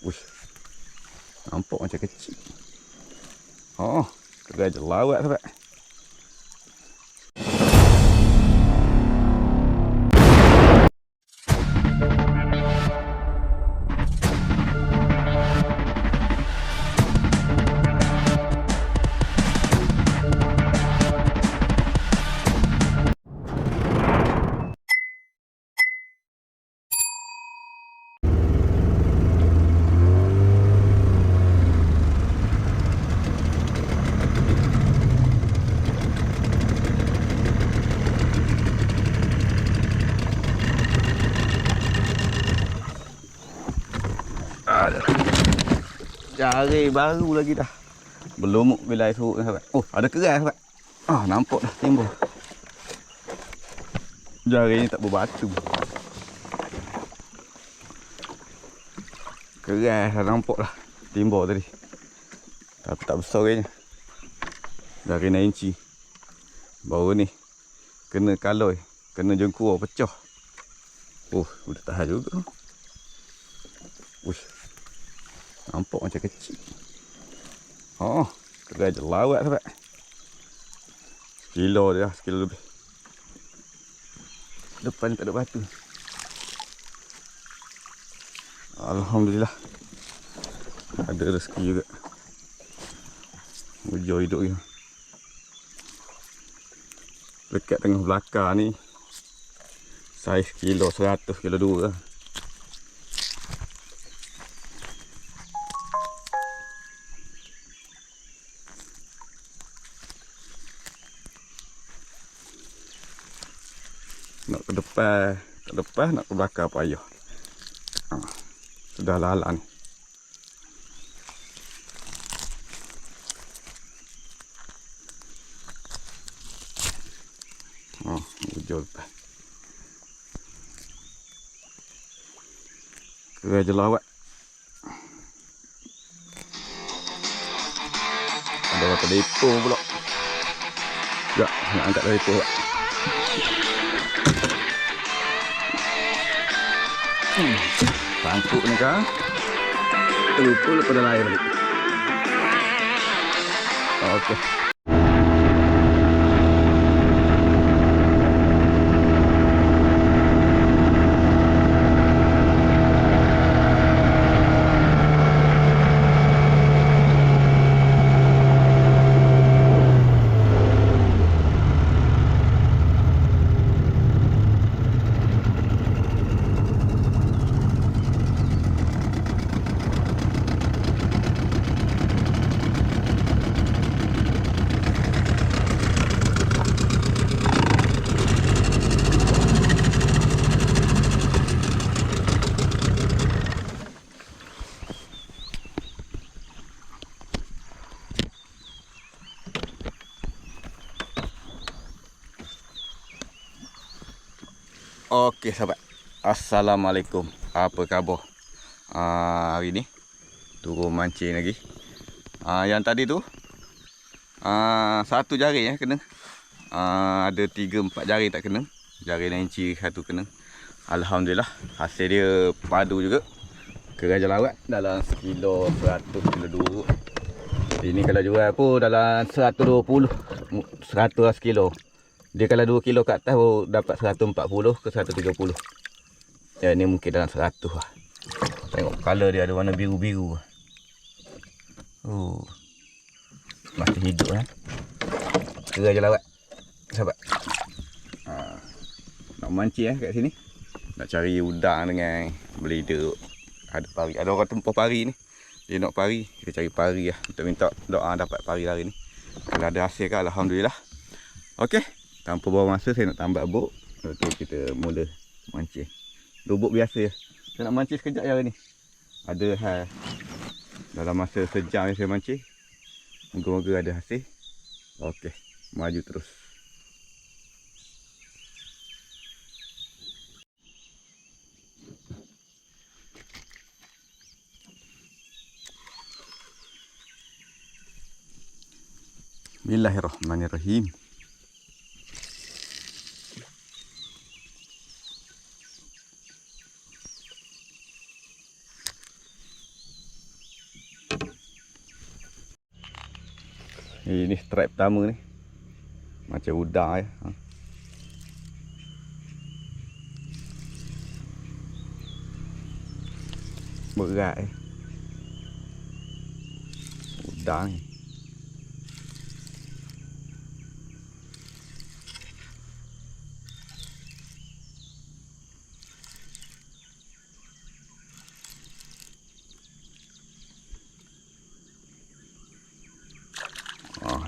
Wih, nampak macam kecil. Oh, kerai jelawat sahabat. Jari baru lagi dah. Belum bila surut sahabat. Oh, ada kerai sahabat. Ah, nampak dah timbul. Jari ni tak berbatu. Kerai dah nampak lah. Timbul tadi. Tapi tak besar kayaknya. Jari 9 inci. Baru ni kena kaloi, kena jengkua pecah. Oh, udah tahan juga. Uish. Nampak macam kecil. Oh, kerai jelawat sahabat. Sekilo dia, sekilo lebih. Depan tak ada batu. Alhamdulillah. Ada rezeki juga. Hujur hidup dia. Dekat tengah belakang ni saiz kilo 100, kilo 2 lah. Nak ke depan, nak ke belakang payah. Sudah lalat ni. Hujur lepas. Kerai jelawat. Ada orang telefon pula. Sekejap, nak angkat telefon pula. Sangkut ni kan. Terlupa lepas dah lain balik. Okey. Okey sahabat. Assalamualaikum. Apa khabar? Hari ni turun mancing lagi. Yang tadi tu satu jari kena. Ada 3-4 jari tak kena. Jari 9 inci satu kena. Alhamdulillah hasil dia padu juga. Kerai jelawat dalam sekilo 100, kilo 2. Ini kalau jual pun dalam 120, 100 sekilo. Dia kalau 2 kilo kat atas dapat 140 ke 130. Ya, ni mungkin dalam 100 lah. Tengok color dia ada warna biru-biru. Masih hidup kan. Kerai jelawat sahabat. Nak mancing kat sini. Nak cari udang dengan belida. Ada pari. Ada orang tempah pari ni. Dia nak pari, dia cari pari lah. Kita minta doa dapat pari hari ni. Kalau ada hasil kan alhamdulillah. Okey. Tanpa bawa masa saya nak tambah buk. Lepas tu kita mula mancing. Lubuk biasa je. Saya nak mancing sekejap je hari ni. Ada hal. Dalam masa sejam saya mancing. Moga-moga ada hasil. Okey. Maju terus. Bismillahirrahmanirrahim. Ini strike pertama ni. Macam udang ya. Berat udang ni.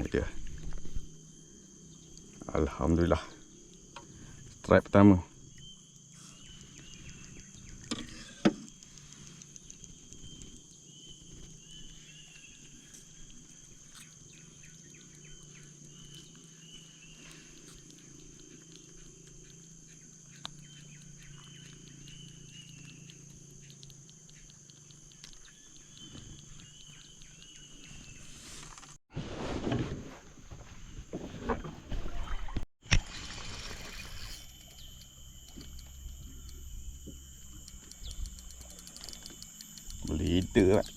Ni dia. Alhamdulillah. Strike pertama. Leader lah.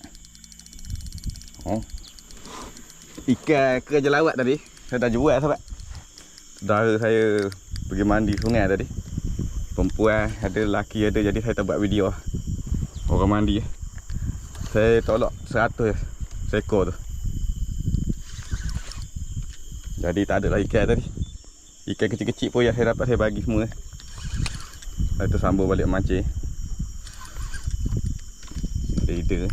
Ikan kerja lawat tadi saya dah jual sahabat. Saudara saya pergi mandi sungai tadi. Perempuan ada, lelaki ada, jadi saya tak buat video orang mandi. Saya tolak 100 seekor tu. Jadi tak ada lah ikan tadi. Ikan kecil-kecil pun yang saya dapat saya bagi semua. Lepas tu sambung balik mancing. Leader.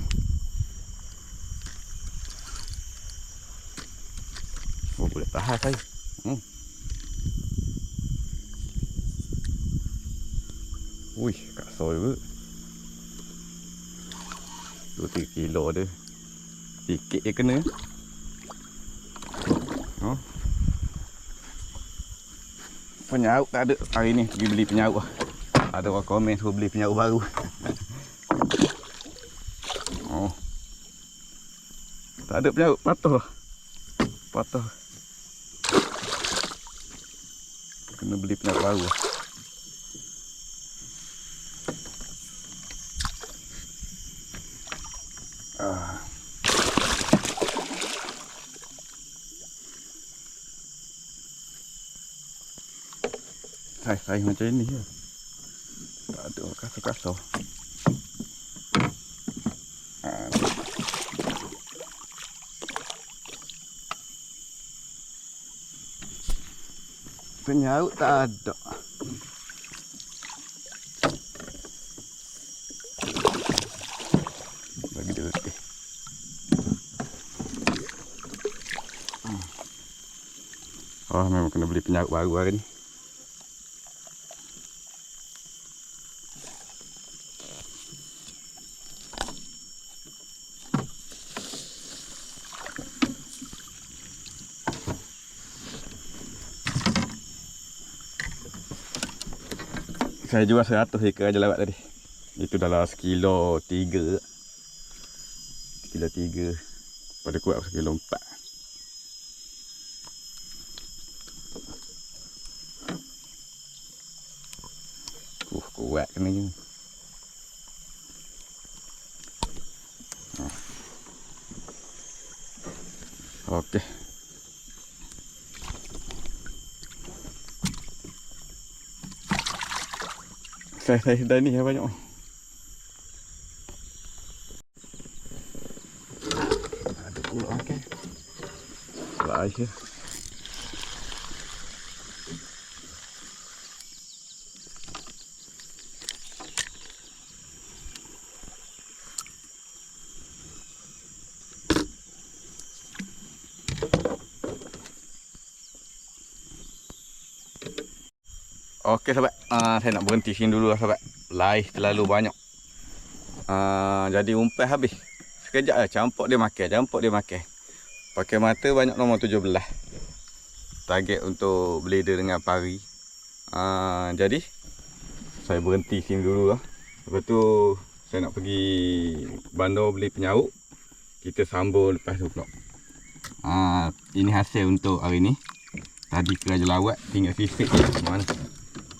Oh, boleh tahan saya. Wih, kasar juga. 2-3 kilo dia. Sikit je kena. Penyauk tak ada. Hari ni pergi beli penyauk lah. Ada orang komen suruh beli penyauk baru. Tak ada penyauk, patah. Kena beli penyauk baru. Saiz macam ini je. Tak ada kasar-kasar. Penyauk tak ada. Bagi dia letih. Oh, memang kena beli penyauk baru hari ni. Saya jual 100 ekor aja lawat tadi. Itu dalam sekilo 3. Sekilo 3. Pada kuat sekilo 4. Kuat kena je. Okey. Saya dah ni ya banyak. Ada pula okey. Lagi. Okey sahabat, saya nak berhenti sini dulu lah sahabat. Laih terlalu banyak. Jadi umpan habis. Sekejap lah campur dia makan. Pakai mata banyak nombor 17. Target untuk blader dengan pari. Jadi saya berhenti sini dulu lah. Lepas tu saya nak pergi bandar beli penyauk. Kita sambung lepas tu pula. Ini hasil untuk hari ni. Tadi keraja lawat tinggal sisik je. Mana?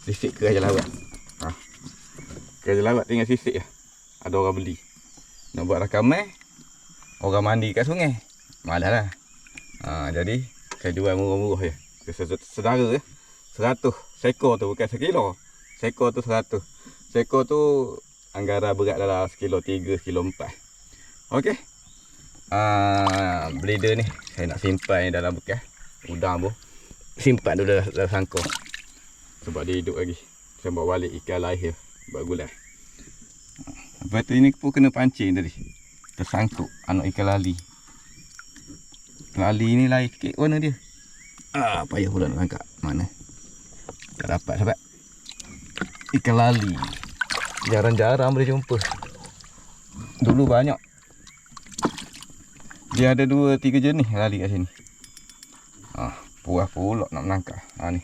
Sisik keraja lawat. Keraja lawat tinggal sisik je. Ada orang beli. Nak buat rakaman, orang mandi kat sungai. Malas lah. Jadi saya jual murah-murah je. Sedara ya. 100 sekor tu bukan sekilo. Sekor tu 100. Sekor tu anggara berat dalam sekilo 3, sekilo 4. Okey. Bleeder ni saya nak simpan dalam bekas udang pun. Simpan dulu dalam sangkar. Sebab dia hidup lagi. Saya bawa balik ikan lahir buat gulai. Lepas tu ini pun kena pancing tadi. Tersangkut anak ikan lali. Lali ni lain sikit warna dia. Payah pula nak tangkap. Mana? Tak dapat sahabat. Ikan lali. Jarang-jarang boleh jumpa. Dulu banyak. Dia ada 2-3 jenis lali kat sini. Puas pula nak menangkap. Ni.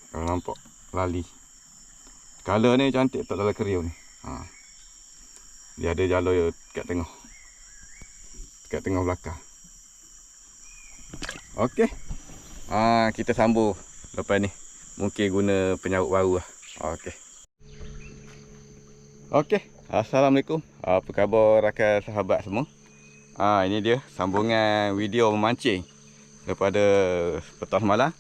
Kalau nampak lali. Color ni cantik tak dalam keriu ni. Dia ada jalur kat tengah. Kat tengah belakang. Okey. Kita sambung lepas ni. Mungkin guna penyaut baru lah. Okey. Assalamualaikum. Apa khabar rakan sahabat semua? Ini dia sambungan video memancing. Daripada petang semalam,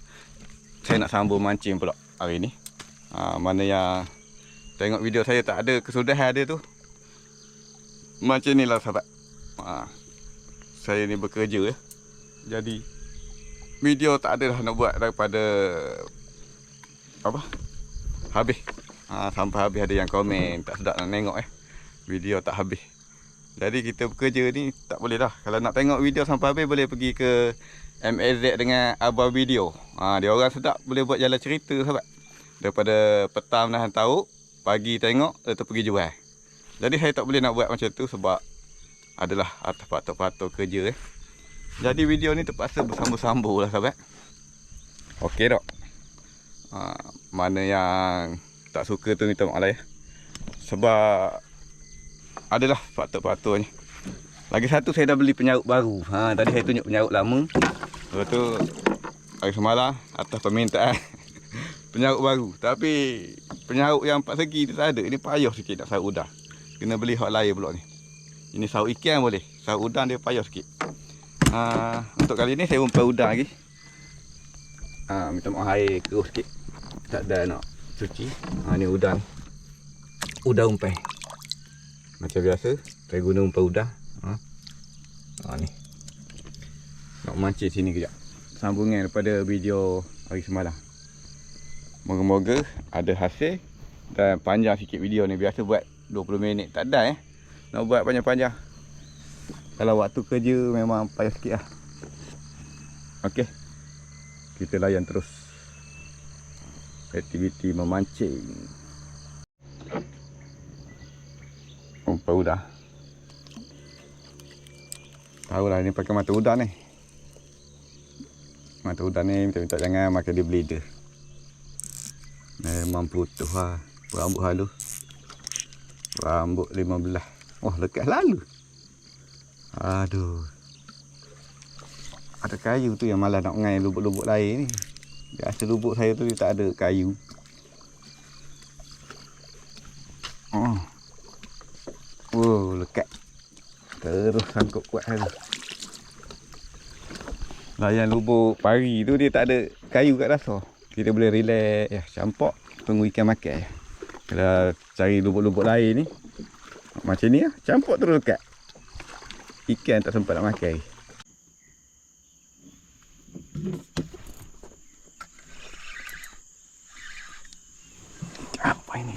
saya nak sambung mancing pula hari ni. Mana yang tengok video saya tak ada kesudahan dia tu, macam ni lah sahabat. Saya ni bekerja ya. Jadi video tak ada lah nak buat daripada habis. Sampai habis ada yang komen tak sedap nak tengok video tak habis. Jadi kita bekerja ni tak boleh dah. Kalau nak tengok video sampai habis boleh pergi ke MAZ dengan Abah Video. Dia orang sedap boleh buat jalan cerita sahabat. Daripada petang nahan tahu, pagi tengok, lepas pergi jual. Jadi saya tak boleh nak buat macam tu sebab adalah atas patok-patok kerja Jadi video ni terpaksa bersambung-sambung lah sahabat. Okey tak? Mana yang tak suka tu minta maaf lah ya. Sebab adalah patok-patoknya. Lagi satu saya dah beli penyaut baru. Tadi saya tunjuk penyaut lama. Lepas tu hari semalam atas permintaan penyaut baru. Tapi penyaut yang 4 segi tu tak ada. Ini payah sikit nak saut udang. Kena beli hot lain pula ni. Ini saut ikan boleh. Saut udang dia payah sikit. Untuk kali ni saya umpan udang lagi. Minta maaf air keruh sikit. Tak ada nak cuci. Ni udang. Udang umpan. Macam biasa saya guna umpan udang. Ni. Nak mancing sini kejap. Sambungan daripada video hari semalam. Moga-moga ada hasil dan panjang sikit video ni. Biasa buat 20 minit tak ada nak buat panjang-panjang. Kalau waktu kerja memang payah sikit lah. Okey. Kita layan terus aktiviti memancing. Umpan udang. Tahulah ni pakai mata udang ni. Mata udang ni minta-minta jangan makan dia bleeder. Memang putus lah. Rambut halus. Rambut 15. Wah, lekat lalu. Aduh. Ada kayu tu yang malah nak ngai lubuk-lubuk lain ni. Biasa lubuk saya tu dia tak ada kayu. Lekat. Terus sangkut kuat tu. Layan lubuk pari tu dia tak ada kayu kat dasar. Kita boleh relax campak tunggu ikan makan. Kalau cari lubuk-lubuk lain ni macam ni campak terus lekat. Ikan tak sempat nak makan. Apa ini?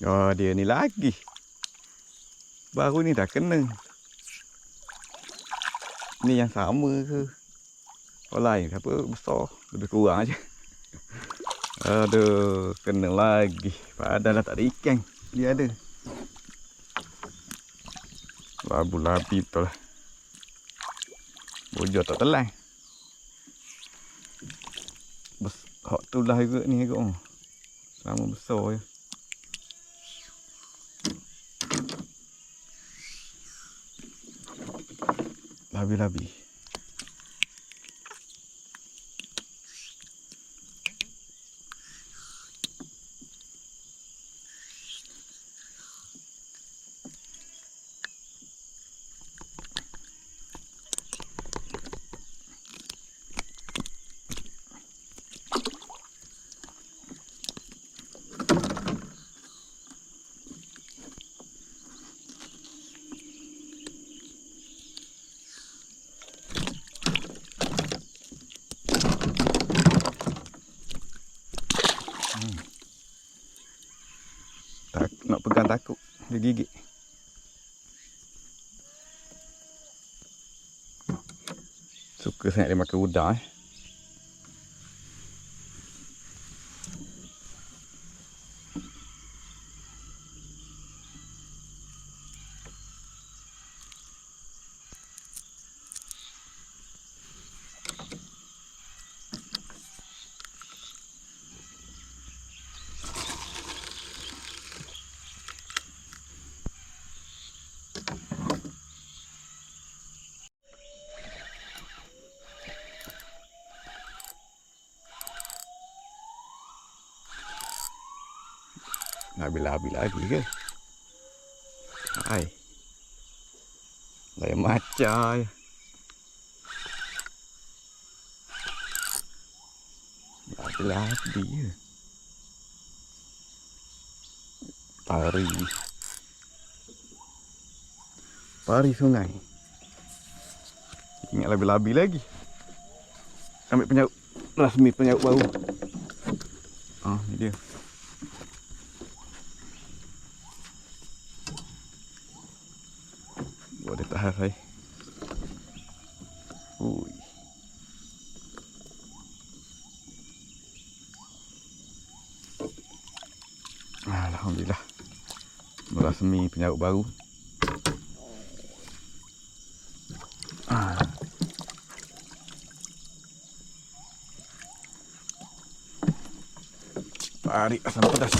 Oh, dia ni lagi. Baru ni dah kena. Ni yang sama ke? Oh lain siapa besar. Lebih kurang aja. Aduh, kena lagi. Padahal tak ada ikan. Dia ada. Labu-labi betul lah. Bojor tak telan. Hak tu lah juga ni agak selama besar je. Labi-labi. Nak pegang takut dia gigit. Suka sangat dia makan udang Labi-labi lagi ke? Hai. Lain macam je. Labi-labi je. Pari. Pari sungai. Ingat labi-labi lagi. Ambil penyaut. Rasmi penyaut baru. Ni dia. Boleh tahan saya. Ui. Alhamdulillah. Merasmi penyaut baru. Tarik asam pedas.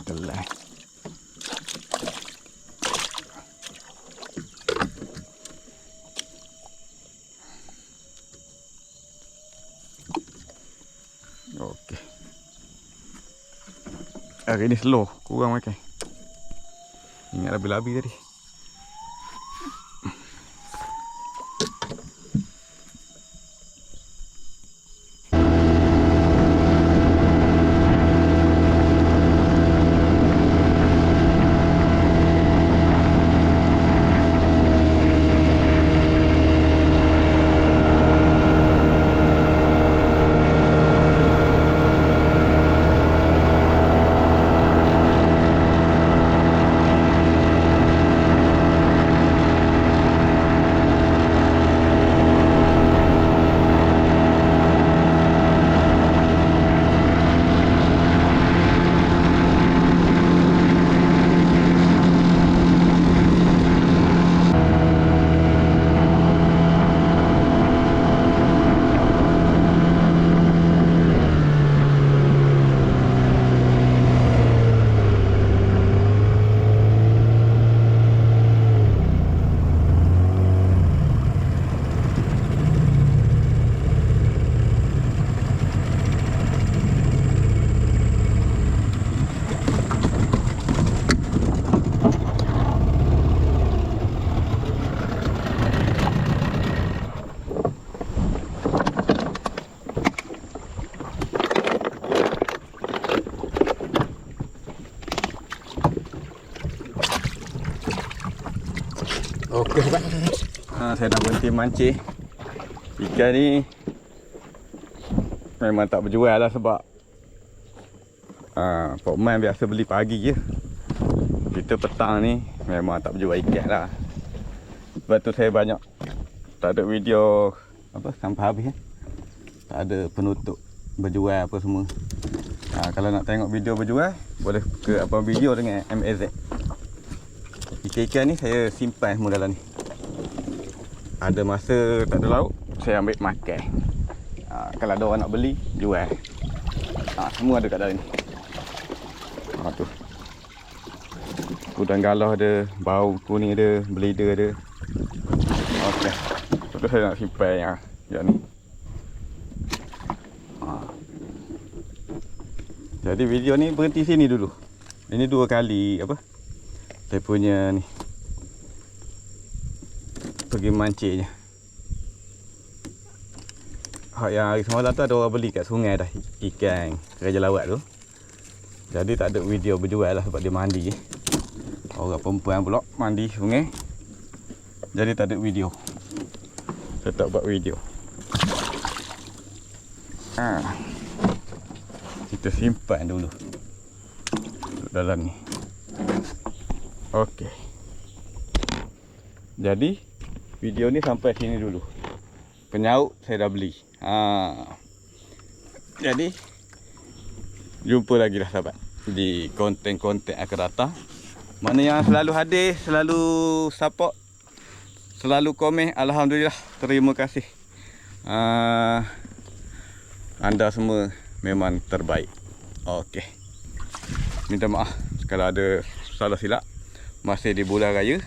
Adalah. Okey. Hari ni slow, kurang makan. Ingat labi-labi tadi. Okey sobat. Saya dah berhenti mancing. Ikan ni memang tak berjual lah sebab Pok Man biasa beli pagi je. Kita petang ni memang tak berjual ikan lah. Sebab tu saya banyak tak ada video sampai habis. Tak ada penutup berjual apa semua. Kalau nak tengok video berjual, boleh ke Abang Video dengan MAZ. Ikan-ikan ni saya simpan semua dalam ni. Ada masa tak ada lauk, saya ambil makan. Kalau ada orang nak beli, jual. Semua ada kat dalam ni. Tu. Udang galah ada, bau kuning ada, belida ada. Okey. Tu saya nak simpan yang ni. Jadi video ni berhenti sini dulu. Ini 2 kali apa? Saya punya ni pergi mancingnya. Yang hari semalam tu ada orang beli kat sungai dah ikan Raja Lawat tu. Jadi tak ada video berjual lah sebab dia mandi. Orang perempuan pula mandi sungai. Jadi tak ada video. Saya tak buat video. Kita simpan dulu dalam ni. Okey. Jadi video ni sampai sini dulu. Penyauk saya dah beli. Jadi jumpa lagi lah sahabat di konten-konten akan datang. Mana yang selalu hadir, selalu support, selalu komen, alhamdulillah, terima kasih. Anda semua memang terbaik. Okey. Minta maaf kalau ada salah silap. Masih di bulan raya.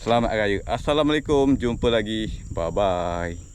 Selamat raya. Assalamualaikum. Jumpa lagi. Bye bye.